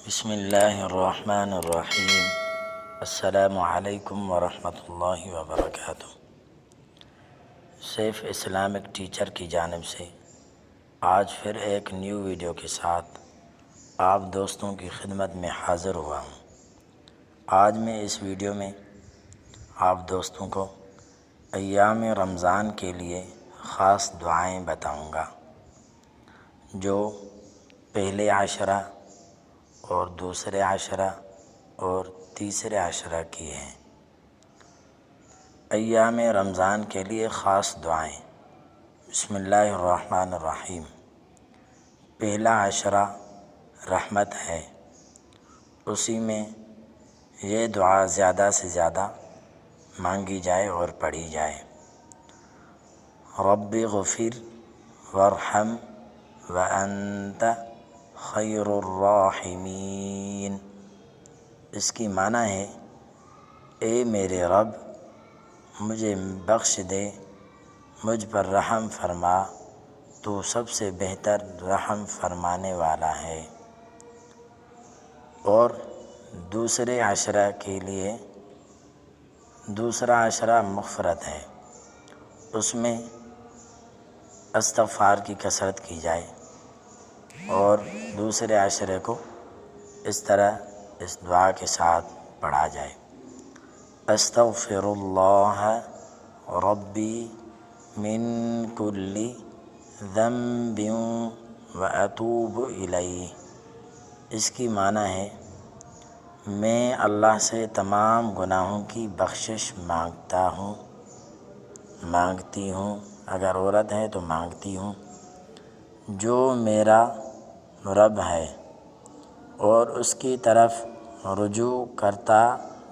بسم اللہ الرحمن الرحیم۔ السلام علیکم ورحمۃ اللہ وبرکاتہ۔ سیف اسلامک ٹیچر کی جانب سے آج پھر ایک نیو ویڈیو کے ساتھ آپ دوستوں کی خدمت میں حاضر ہوا ہوں۔ آج میں اس ویڈیو میں آپ دوستوں کو ایام رمضان کے لیے خاص دعائیں بتاؤں گا جو پہلے عشرہ اور دوسرے عشرہ اور تیسرے عشرہ کی ہیں۔ ایام رمضان کے لیے خاص دعائیں۔ بسم اللہ الرحمن الرحیم۔ پہلا عشرہ رحمت ہے، اسی میں یہ دعا زیادہ سے زیادہ مانگی جائے اور پڑھی جائے۔ رب اغفر وارحم وانت خیر الراحمین۔ اس کی معنی ہے اے میرے رب مجھے بخش دے، مجھ پر رحم فرما، تو سب سے بہتر رحم فرمانے والا ہے۔ اور دوسرے عشرہ کے لیے دوسرا عشرہ مغفرت ہے، اس میں استغفار کی کثرت کی جائے اور دوسرے عشرے کو اس طرح اس دعا کے ساتھ پڑھا جائے۔ استغفر اللہ ربی من کل ذنب واتوب الیہ۔ اس کی معنی ہے میں اللہ سے تمام گناہوں کی بخشش مانگتی ہوں، اگر عورت ہے تو مانگتی ہوں، جو میرا رب ہے اور اس کی طرف رجوع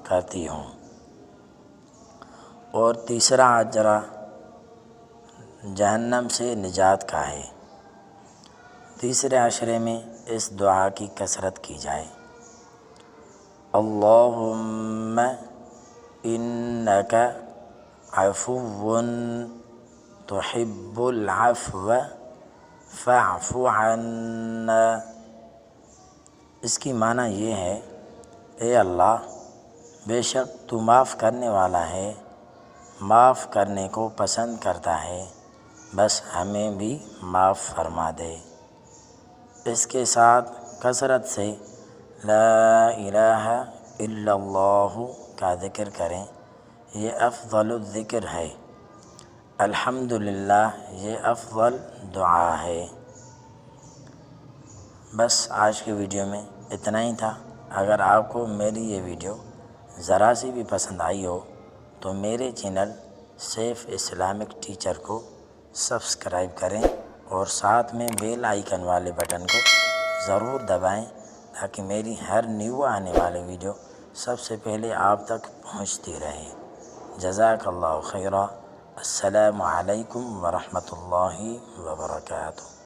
کرتی ہوں۔ اور تیسرا عشرہ جہنم سے نجات کا ہے۔ تیسرے عشرے میں اس دعا کی کثرت کی جائے۔ اللہم انک عفو تحب العفو فاعف عنا۔ اس کی معنی یہ ہے اے اللہ بے شک تو معاف کرنے والا ہے، معاف کرنے کو پسند کرتا ہے، بس ہمیں بھی معاف فرما دے۔ اس کے ساتھ کثرت سے لا الہ الا اللہ کا ذکر کریں، یہ افضل الذکر ہے۔ الحمدللہ یہ افضل دعا ہے۔ بس آج کے ویڈیو میں اتنا ہی تھا۔ اگر آپ کو میری یہ ویڈیو ذرا سی بھی پسند آئی ہو تو میرے چینل سیف اسلامک ٹیچر کو سبسکرائب کریں اور ساتھ میں بیل آئیکن والے بٹن کو ضرور دبائیں تاکہ میری ہر نیو آنے والی ویڈیو سب سے پہلے آپ تک پہنچتی رہے۔ جزاک اللہ خیرا۔ السلام علیکم ورحمۃ اللہ وبرکاتہ۔